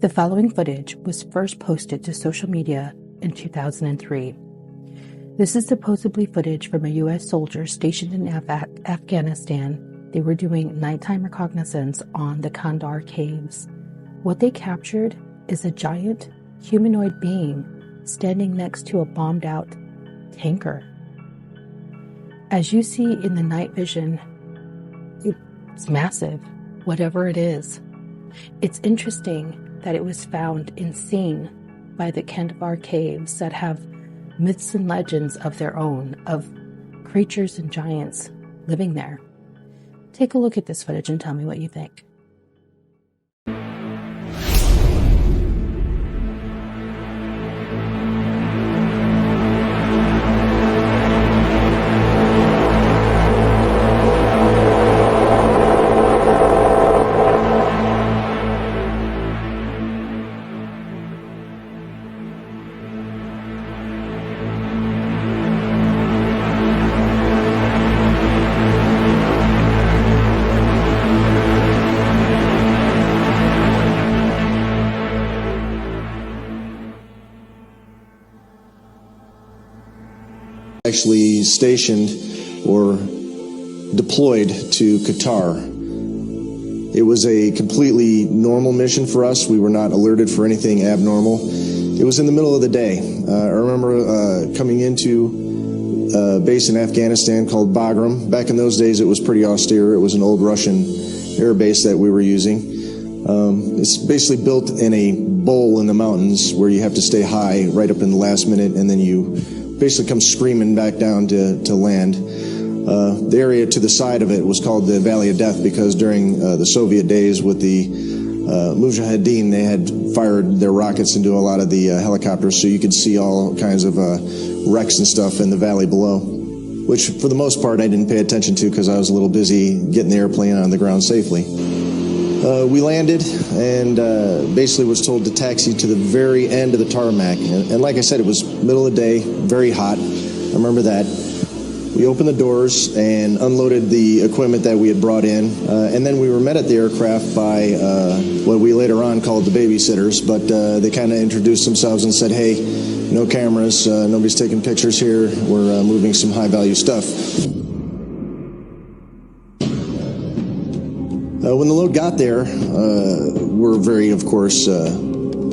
The following footage was first posted to social media in 2003. This is supposedly footage from a U.S. soldier stationed in Afghanistan. They were doing nighttime reconnaissance on the Kandahar caves. What they captured is a giant humanoid being standing next to a bombed-out tanker. As you see in the night vision, it's massive, whatever it is. It's interesting that it was found and seen by the Kandahar caves that have myths and legends of their own, of creatures and giants living there. Take a look at this footage and tell me what you think. Actually stationed or deployed to Qatar. It was a completely normal mission for us. We were not alerted for anything abnormal. It was in the middle of the day. I remember coming into a base in Afghanistan called Bagram. Back in those days it was pretty austere. It was an old Russian air base that we were using. It's basically built in a bowl in the mountains where you have to stay high right up in the last minute, and then you basically come screaming back down to land. The area to the side of it was called the Valley of Death because during the Soviet days with the Mujahideen, they had fired their rockets into a lot of the helicopters, so you could see all kinds of wrecks and stuff in the valley below, which for the most part I didn't pay attention to because I was a little busy getting the airplane on the ground safely. We landed and basically was told to taxi to the very end of the tarmac. And like I said, it was middle of the day, very hot. I remember that. We opened the doors and unloaded the equipment that we had brought in. And then we were met at the aircraft by what we later on called the babysitters. But they kind of introduced themselves and said, hey, no cameras, nobody's taking pictures here. We're moving some high-value stuff. When the load got there, we're very, of course,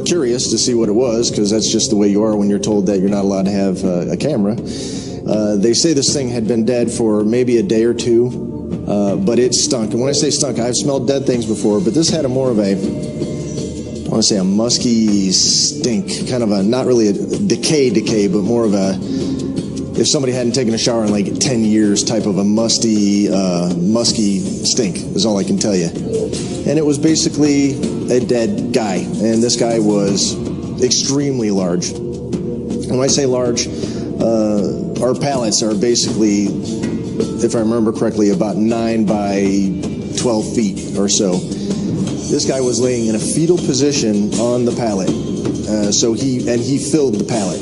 curious to see what it was, because that's just the way you are when you're told that you're not allowed to have a camera. They say this thing had been dead for maybe a day or two, but it stunk. And when I say stunk, I've smelled dead things before, but this had a more of a, I want to say a musky stink, kind of a, not really a decay, but more of a, if somebody hadn't taken a shower in like 10 years type of a musky stink is all I can tell you. And it was basically a dead guy. And this guy was extremely large. And when I say large, our pallets are basically, if I remember correctly, about 9 by 12 feet or so. This guy was laying in a fetal position on the pallet. So he filled the pallet.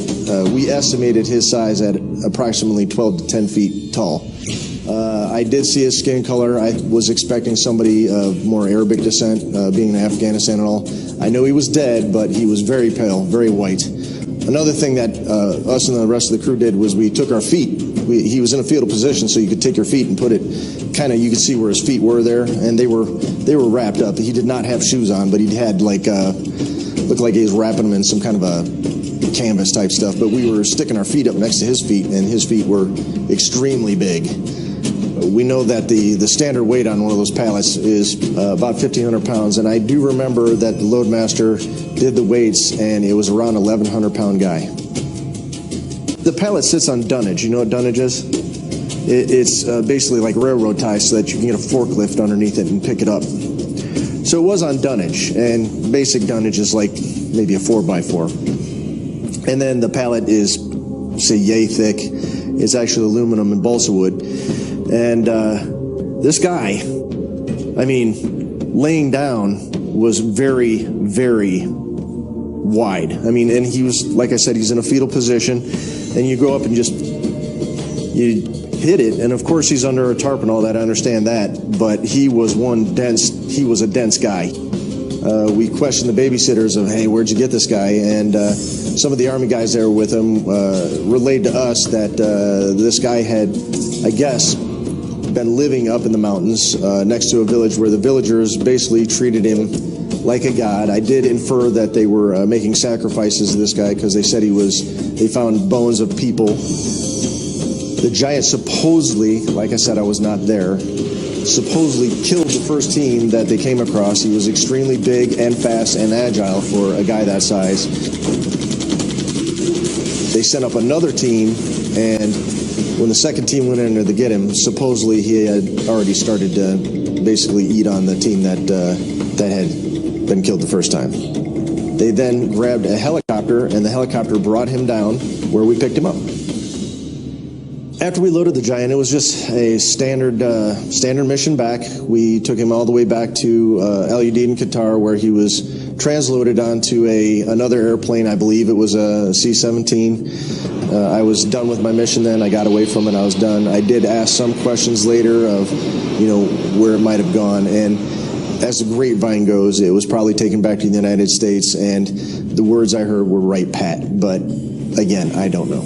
We estimated his size at approximately 12 to 10 feet tall. I did see his skin color. I was expecting somebody of more Arabic descent, being in Afghanistan and all. I know he was dead, but he was very pale, very white. Another thing that us and the rest of the crew did was we took our feet. He was in a fetal position, so you could take your feet and put it kind of, you could see where his feet were there, and they were wrapped up. He did not have shoes on, but he had like, looked like he was wrapping them in some kind of a canvas type stuff, but we were sticking our feet up next to his feet, and his feet were extremely big. We know that the standard weight on one of those pallets is about 1,500 pounds, and I do remember that the loadmaster did the weights, and it was around 1,100 pound guy. The pallet sits on dunnage. You know what dunnage is? It's basically like railroad ties so that you can get a forklift underneath it and pick it up. So it was on dunnage, and basic dunnage is like maybe a 4x4. And then the pallet is, say, yay thick. It's actually aluminum and balsa wood. And this guy, I mean, laying down was very, very wide. I mean, and he was, like I said, he's in a fetal position, and you go up and just, you hit it, and of course he's under a tarp and all that, I understand that, but he was a dense guy. we questioned the babysitters of, hey, where'd you get this guy? And some of the Army guys there with him relayed to us that this guy had, I guess, been living up in the mountains next to a village where the villagers basically treated him like a god. I did infer that they were making sacrifices to this guy because they said they found bones of people. The giant supposedly, like I said, I was not there, supposedly killed the first team that they came across. He was extremely big and fast and agile for a guy that size. They sent up another team, and when the second team went in there to get him, supposedly he had already started to basically eat on the team that had been killed the first time. They then grabbed a helicopter, and the helicopter brought him down where we picked him up. After we loaded the Giant, it was just a standard mission back. We took him all the way back to Al Udeid in Qatar, where he was transloaded onto another airplane. I believe it was a C-17. I was done with my mission then. I got away from it. I was done. I did ask some questions later of, where it might have gone. And as the grapevine goes, it was probably taken back to the United States. And the words I heard were right, Pat. But again, I don't know.